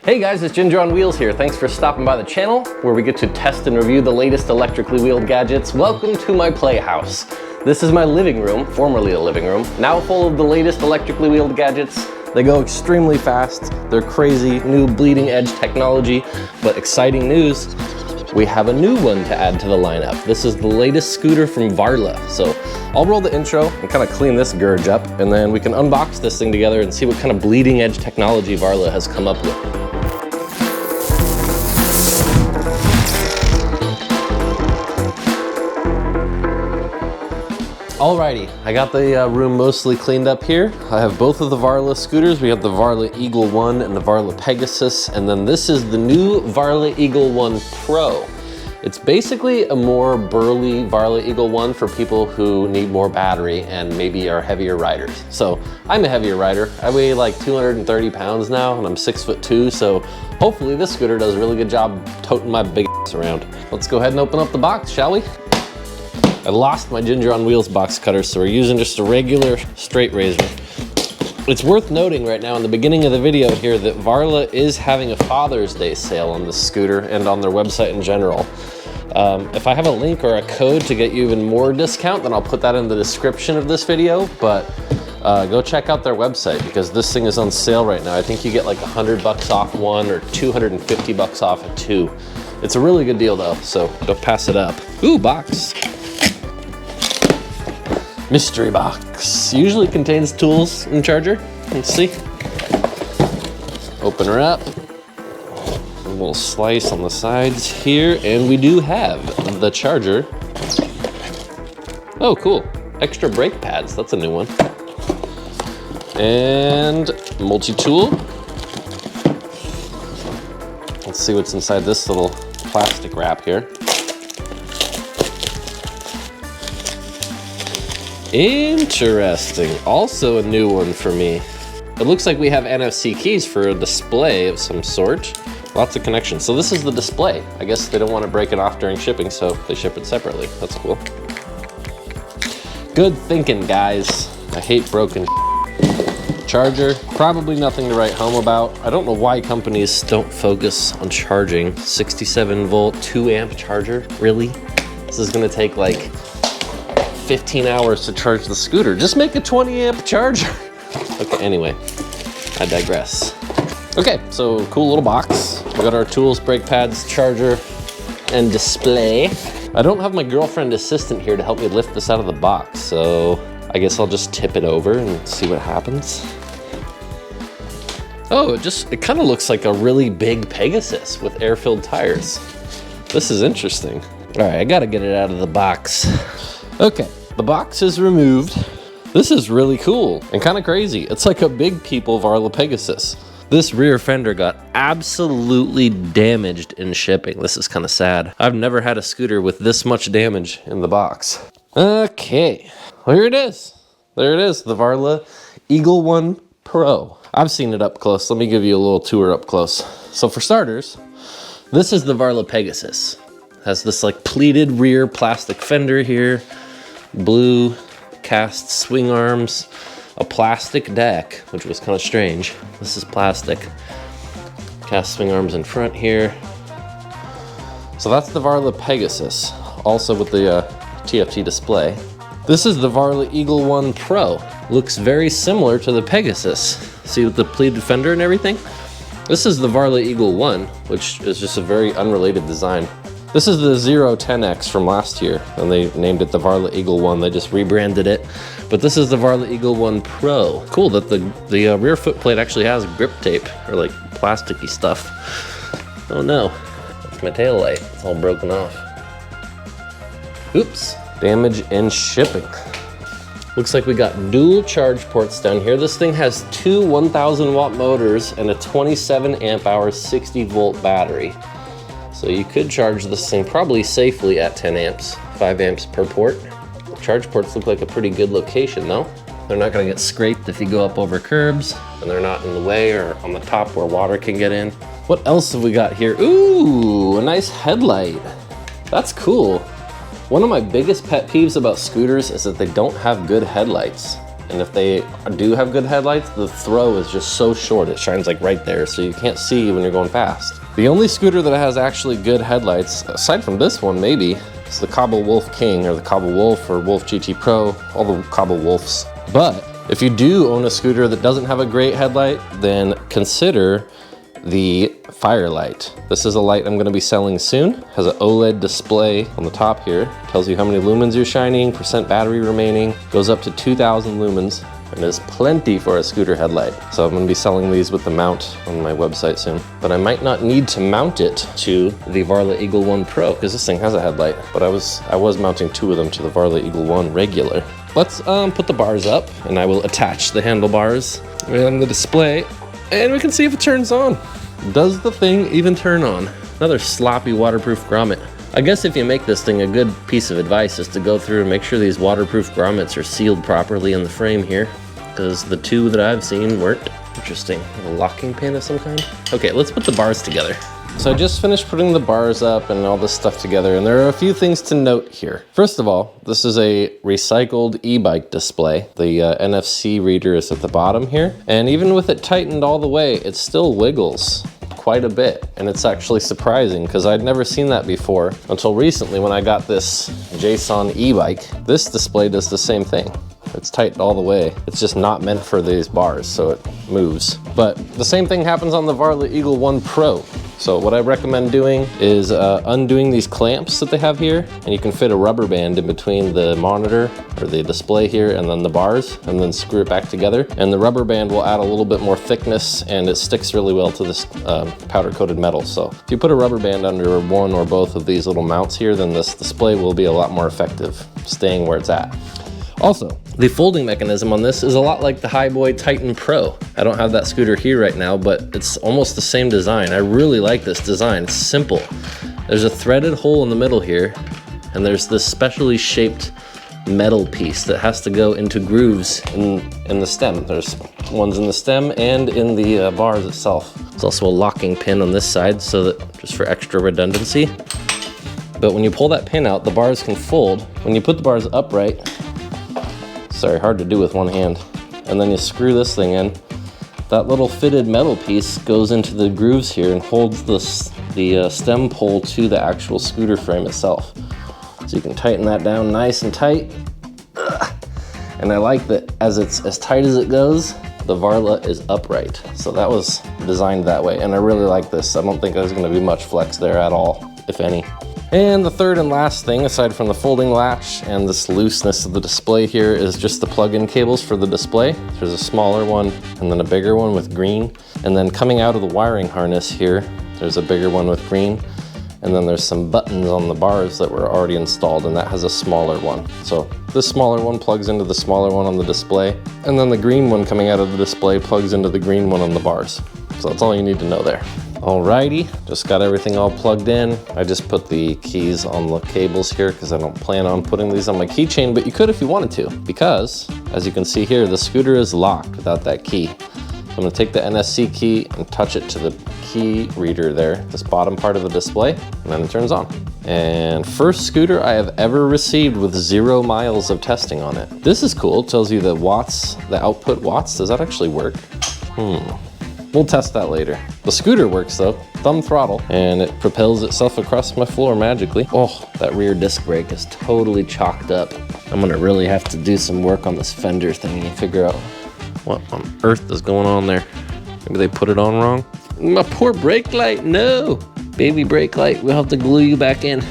Hey guys, it's Ginger on Wheels here. Thanks for stopping by the channel where we get to test and review the latest electrically wheeled gadgets. Welcome to my playhouse. This is my living room, formerly a living room, now full of the latest electrically wheeled gadgets. They go extremely fast. They're crazy, new bleeding edge technology, but exciting news. We have a new one to add to the lineup. This is the latest scooter from Varla. So I'll roll the intro and kind of clean this gurge up, and then we can unbox this thing together and see what kind of bleeding edge technology Varla has come up with. Alrighty, I got the room mostly cleaned up here. I have both of the Varla scooters. We have the Varli Eagle One and the Varla Pegasus, and then this is the new Varli Eagle One Pro. It's basically a more burly Varli Eagle One for people who need more battery and maybe are heavier riders. So I'm a heavier rider. I weigh like 230 pounds now and I'm 6'2", so hopefully this scooter does a really good job toting my big ass around. Let's go ahead and open up the box, shall we? I lost my Ginger on Wheels box cutter, so we're using just a regular straight razor. It's worth noting right now in the beginning of the video here that Varla is having a Father's Day sale on this scooter and on their website in general. If I have a link or a code to get you even more discount, then I'll put that in the description of this video, but go check out their website because this thing is on sale right now. I think you get like $100 off one or $250 off a two. It's a really good deal though, so don't pass it up. Ooh, box. Mystery box. Usually contains tools and charger. Let's see. Open her up. A little slice on the sides here, and we do have the charger. Oh, cool. Extra brake pads. That's a new one. And multi-tool. Let's see what's inside this little plastic wrap here. Interesting. Also a new one for me. It looks like we have NFC keys for a display of some sort. Lots of connections. So this is the display. I guess they don't want to break it off during shipping, so they ship it separately. That's cool. Good thinking, guys. I hate broken charger. Probably nothing to write home about. I don't know why companies don't focus on charging. 67 volt, 2 amp charger. Really? This is gonna take like 15 hours to charge the scooter. Just make a 20 amp charger. Okay, anyway, I digress. Okay, so cool little box. We got our tools, brake pads, charger, and display. I don't have my girlfriend assistant here to help me lift this out of the box, so I guess I'll just tip it over and see what happens. Oh, it kind of looks like a really big Pegasus with air-filled tires. This is interesting. All right, I gotta get it out of the box. Okay, the box is removed. This is really cool and kind of crazy. It's like a big people Varla Pegasus. This rear fender got absolutely damaged in shipping. This is kind of sad. I've never had a scooter with this much damage in the box. Okay, well, here it is. There it is, the Varla Eagle One Pro. I've seen it up close. Let me give you a little tour up close. So for starters, this is the Varla Pegasus. Has this like pleated rear plastic fender here, blue cast swing arms, a plastic deck, which was kind of strange. This is plastic. Cast swing arms in front here. So that's the Varla Pegasus, also with the TFT display. This is the Varli Eagle One Pro. Looks very similar to the Pegasus. See with the pleated fender and everything? This is the Varli Eagle One, which is just a very unrelated design. This is the 010X from last year, and they named it the Varla Eagle One. They just rebranded it. But this is the Varla Eagle One Pro. Cool that the rear footplate actually has grip tape, or like plasticky stuff. Oh no, that's my tail light. It's all broken off. Oops, damage in shipping. Looks like we got dual charge ports down here. This thing has two 1000 watt motors and a 27 amp hour 60 volt battery. So you could charge this thing probably safely at 10 amps, 5 amps per port. Charge ports look like a pretty good location though. They're not gonna get scraped if you go up over curbs, and they're not in the way or on the top where water can get in. What else have we got here? Ooh, a nice headlight. That's cool. One of my biggest pet peeves about scooters is that they don't have good headlights. And if they do have good headlights, the throw is just so short. It shines like right there, so you can't see when you're going fast. The only scooter that has actually good headlights, aside from this one maybe, is the Cobble Wolf King, or the Cobble Wolf, or Wolf GT Pro, all the Cobble Wolves. But if you do own a scooter that doesn't have a great headlight, then consider the Firelight. This is a light I'm going to be selling soon. Has an OLED display on the top here. Tells you how many lumens you're shining, percent battery remaining. Goes up to 2,000 lumens, and is plenty for a scooter headlight. So I'm going to be selling these with the mount on my website soon. But I might not need to mount it to the Varla Eagle One Pro, because this thing has a headlight. But I was mounting 2 of them to the Varla Eagle One regular. Let's put the bars up, and I will attach the handlebars and the display, and we can see if it turns on. Does the thing even turn on? Another sloppy waterproof grommet. I guess if you make this thing, a good piece of advice is to go through and make sure these waterproof grommets are sealed properly in the frame here, because the 2 that I've seen weren't. Interesting. A locking pin of some kind? Okay, let's put the bars together. So I just finished putting the bars up and all this stuff together, and there are a few things to note here. First of all, this is a recycled e-bike display. The NFC reader is at the bottom here, and even with it tightened all the way, it still wiggles quite a bit, and it's actually surprising because I'd never seen that before until recently when I got this JSON e-bike. This display does the same thing. It's tightened all the way. It's just not meant for these bars, so it moves. But the same thing happens on the Varli Eagle One Pro. So what I recommend doing is undoing these clamps that they have here, and you can fit a rubber band in between the monitor or the display here and then the bars, and then screw it back together. And the rubber band will add a little bit more thickness, and it sticks really well to this powder coated metal. So if you put a rubber band under one or both of these little mounts here, then this display will be a lot more effective, staying where it's at. Also, the folding mechanism on this is a lot like the Highboy Titan Pro. I don't have that scooter here right now, but it's almost the same design. I really like this design. It's simple. There's a threaded hole in the middle here, and there's this specially shaped metal piece that has to go into grooves in the stem. There's ones in the stem and in the bars itself. There's also a locking pin on this side, so that just for extra redundancy. But when you pull that pin out, the bars can fold. When you put the bars upright, sorry, hard to do with one hand, and then you screw this thing in, that little fitted metal piece goes into the grooves here and holds the stem pole to the actual scooter frame itself. So you can tighten that down nice and tight. And I like that as it's as tight as it goes, the Varla is upright. So that was designed that way, and I really like this. I don't think there's gonna be much flex there at all, if any. And the third and last thing, aside from the folding latch and this looseness of the display here, is just the plug-in cables for the display. There's a smaller one and then a bigger one with green. And then coming out of the wiring harness here, there's a bigger one with green. And then there's some buttons on the bars that were already installed, and that has a smaller one. So this smaller one plugs into the smaller one on the display. And then the green one coming out of the display plugs into the green one on the bars. So that's all you need to know there. Alrighty, just got everything all plugged in. I just put the keys on the cables here because I don't plan on putting these on my keychain, but you could if you wanted to, because as you can see here, the scooter is locked without that key. So I'm gonna take the NFC key and touch it to the key reader there, this bottom part of the display, and then it turns on. And first scooter I have ever received with 0 miles of testing on it. This is cool, it tells you the watts, the output watts. Does that actually work? We'll test that later. The scooter works though, thumb throttle, and it propels itself across my floor magically. Oh, that rear disc brake is totally chalked up. I'm gonna really have to do some work on this fender thingy and figure out what on earth is going on there. Maybe they put it on wrong. My poor brake light, no! Baby brake light, we'll have to glue you back in.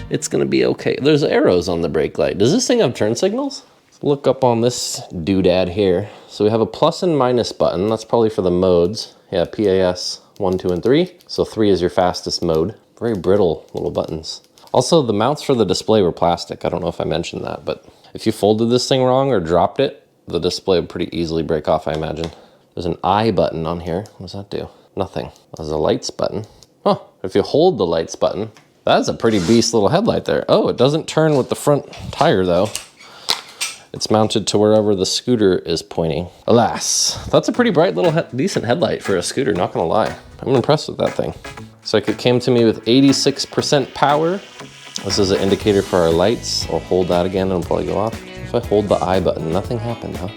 It's gonna be okay. There's arrows on the brake light. Does this thing have turn signals? Let's look up on this doodad here. So we have a plus and minus button. That's probably for the modes. Yeah, PAS 1, 2, and 3. So 3 is your fastest mode. Very brittle little buttons. Also, the mounts for the display were plastic. I don't know if I mentioned that, but if you folded this thing wrong or dropped it, the display would pretty easily break off, I imagine. There's an I button on here. What does that do? Nothing. There's a lights button. Huh, if you hold the lights button, that's a pretty beast little headlight there. Oh, it doesn't turn with the front tire though. It's mounted to wherever the scooter is pointing. Alas, that's a pretty bright little decent headlight for a scooter, not gonna lie. I'm impressed with that thing. So it came to me with 86% power. This is an indicator for our lights. I'll hold that again and it'll probably go off. If I hold the I button, nothing happened, huh?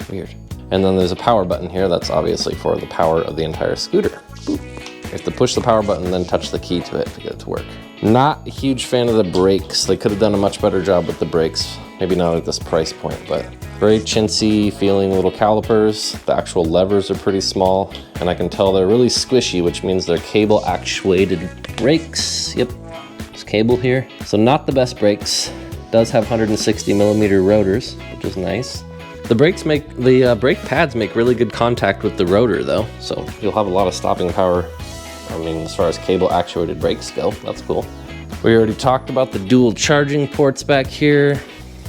Weird. And then there's a power button here. That's obviously for the power of the entire scooter. Boop. You have to push the power button and then touch the key to it to get it to work. Not a huge fan of the brakes. They could have done a much better job with the brakes. Maybe not at this price point, but very chintzy feeling little calipers. The actual levers are pretty small, and I can tell they're really squishy, which means they're cable actuated brakes. Yep, there's cable here. So not the best brakes. Does have 160 millimeter rotors, which is nice. The brake pads make really good contact with the rotor though, so you'll have a lot of stopping power. I mean, as far as cable actuated brakes go, that's cool. We already talked about the dual charging ports back here.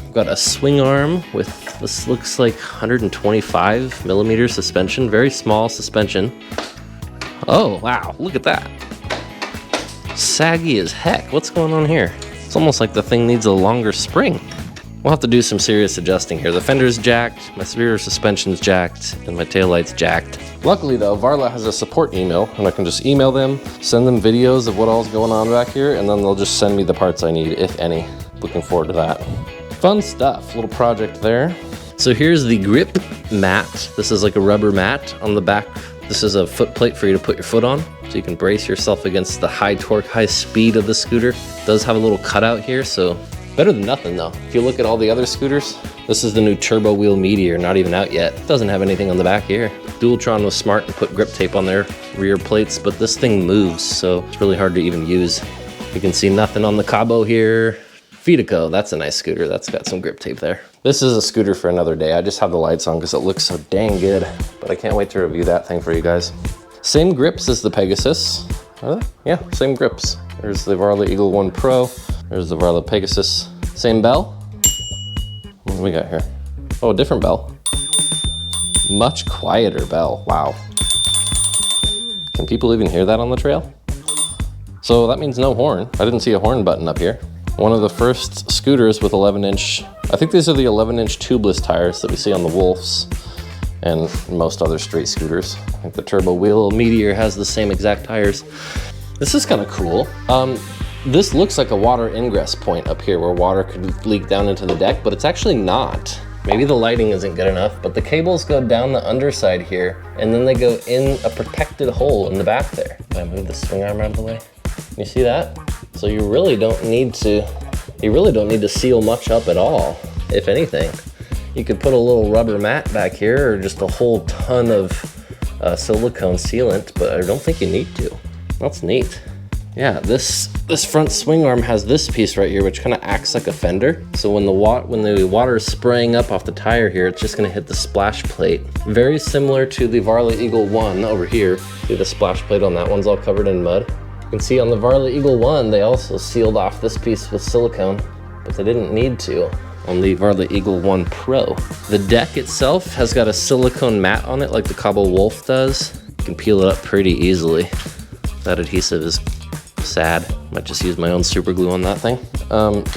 We've got a swing arm with, this looks like 125 millimeter suspension, very small suspension. Oh, wow, look at that. Saggy as heck, what's going on here? It's almost like the thing needs a longer spring. We'll have to do some serious adjusting here. The fender's jacked, my rear suspension's jacked, and my taillight's jacked. Luckily though, Varla has a support email, and I can just email them, send them videos of what all's going on back here, and then they'll just send me the parts I need, if any. Looking forward to that. Fun stuff, little project there. So here's the grip mat. This is like a rubber mat on the back. This is a foot plate for you to put your foot on, so you can brace yourself against the high torque, high speed of the scooter. It does have a little cutout here, so better than nothing though. If you look at all the other scooters, this is the new Turbo Wheel Meteor, not even out yet. Doesn't have anything on the back here. Dualtron was smart and put grip tape on their rear plates, but this thing moves, so it's really hard to even use. You can see nothing on the Cabo here. Fetico, that's a nice scooter. That's got some grip tape there. This is a scooter for another day. I just have the lights on because it looks so dang good, but I can't wait to review that thing for you guys. Same grips as the Pegasus. Yeah, same grips. There's the Varli Eagle One Pro. There's the Varla Pegasus. Same bell. What do we got here? Oh, a different bell. Much quieter bell, wow. Can people even hear that on the trail? So that means no horn. I didn't see a horn button up here. One of the first scooters with 11-inch, I think these are the 11-inch tubeless tires that we see on the Wolves and most other street scooters. I think the Turbo Wheel Meteor has the same exact tires. This is kind of cool. This looks like a water ingress point up here where water could leak down into the deck, but it's actually not. Maybe the lighting isn't good enough, but the cables go down the underside here, and then they go in a protected hole in the back there. Can I move the swing arm out of the way? You see that? So you really don't need to seal much up at all, if anything. You could put a little rubber mat back here or just a whole ton of silicone sealant, but I don't think you need to. That's neat. Yeah, this front swing arm has this piece right here, which kind of acts like a fender. So when the water is spraying up off the tire here, it's just gonna hit the splash plate. Very similar to the Varli Eagle One over here. See the splash plate on that one's all covered in mud. You can see on the Varli Eagle One, they also sealed off this piece with silicone, but they didn't need to on the Varli Eagle One Pro. The deck itself has got a silicone mat on it like the Cabo Wolf does. You can peel it up pretty easily. That adhesive is sad. Might just use my own super glue on that thing.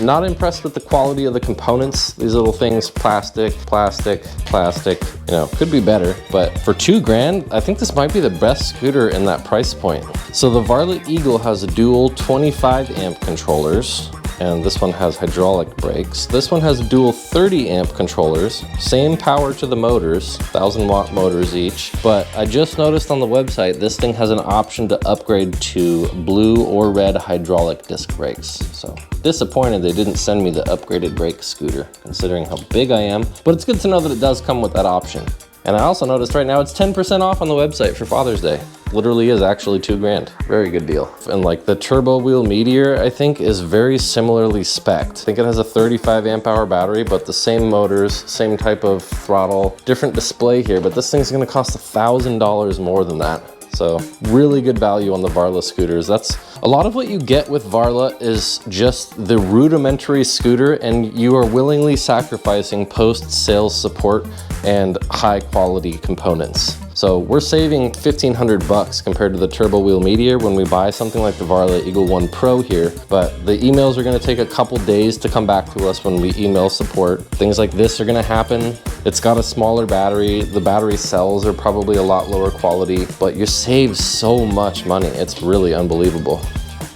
Not impressed with the quality of the components. These little things, plastic, you know, could be better, but for $2,000, I think this might be the best scooter in that price point. So the Varli Eagle has a dual 25 amp controllers, and this one has hydraulic brakes. This one has dual 30 amp controllers, same power to the motors, 1,000-watt motors each, but I just noticed on the website, this thing has an option to upgrade to blue or red hydraulic disc brakes. So disappointed they didn't send me the upgraded brake scooter, considering how big I am, but it's good to know that it does come with that option. And I also noticed right now it's 10% off on the website for Father's Day. Literally is actually $2,000. Very good deal. And like the Turbo Wheel Meteor, I think is very similarly spec'd. I think it has a 35 amp hour battery, but the same motors, same type of throttle, different display here, but this thing's gonna cost $1,000 more than that. So really good value on the Varla scooters. That's a lot of what you get with Varla is just the rudimentary scooter, and you are willingly sacrificing post-sales support and high quality components. So we're saving $1,500 compared to the Turbo Wheel Meteor when we buy something like the Varli Eagle One Pro here, but the emails are gonna take a couple days to come back to us when we email support. Things like this are gonna happen. It's got a smaller battery. The battery cells are probably a lot lower quality, but you save so much money. It's really unbelievable.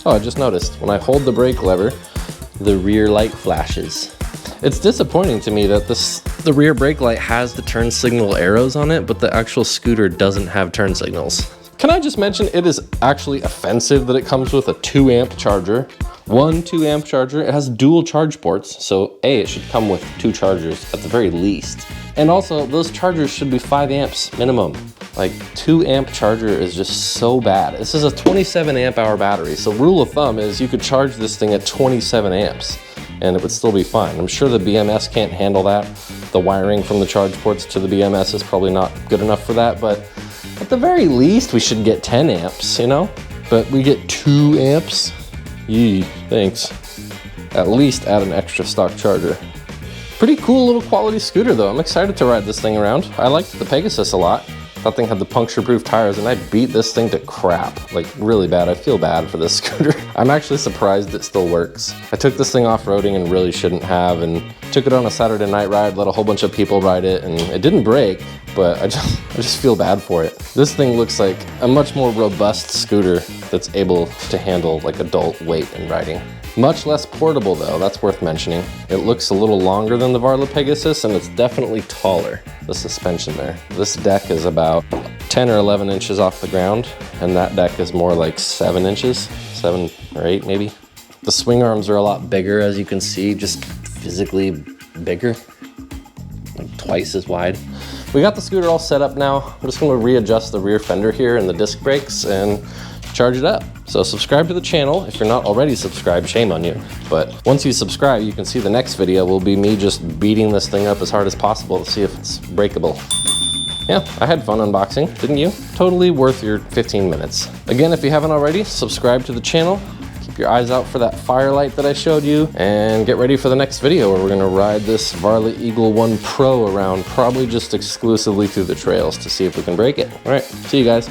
Oh, I just noticed when I hold the brake lever, the rear light flashes. It's disappointing to me that the rear brake light has the turn signal arrows on it, but the actual scooter doesn't have turn signals. Can I just mention, it is actually offensive that it comes with a 2 amp charger. One 2 amp charger. It has dual charge ports, so A, it should come with 2 chargers at the very least. And also, those chargers should be 5 amps minimum. Like, 2 amp charger is just so bad. This is a 27 amp hour battery, so rule of thumb is you could charge this thing at 27 amps and it would still be fine. I'm sure the BMS can't handle that. The wiring from the charge ports to the BMS is probably not good enough for that, but at the very least, we should get 10 amps, you know? But we get 2 amps? Yee, thanks. At least add an extra stock charger. Pretty cool little quality scooter though. I'm excited to ride this thing around. I liked the Pegasus a lot. That thing had the puncture-proof tires and I beat this thing to crap, like really bad. I feel bad for this scooter. I'm actually surprised it still works. I took this thing off-roading and really shouldn't have, and took it on a Saturday night ride, let a whole bunch of people ride it, and it didn't break, but I just feel bad for it. This thing looks like a much more robust scooter that's able to handle like adult weight and riding. Much less portable though, that's worth mentioning. It looks a little longer than the Varla Pegasus and it's definitely taller, the suspension there. This deck is about 10 or 11 inches off the ground and that deck is more like 7 inches, 7 or 8 maybe. The swing arms are a lot bigger, as you can see, just physically bigger, like twice as wide. We got the scooter all set up now. I'm just gonna readjust the rear fender here and the disc brakes and charge it up. So subscribe to the channel. If you're not already subscribed, shame on you. But once you subscribe, you can see the next video will be me just beating this thing up as hard as possible to see if it's breakable. Yeah, I had fun unboxing, didn't you? Totally worth your 15 minutes. Again, if you haven't already, subscribe to the channel. Keep your eyes out for that firelight that I showed you, and get ready for the next video where we're gonna ride this Varli Eagle One Pro around, probably just exclusively through the trails to see if we can break it. All right, see you guys.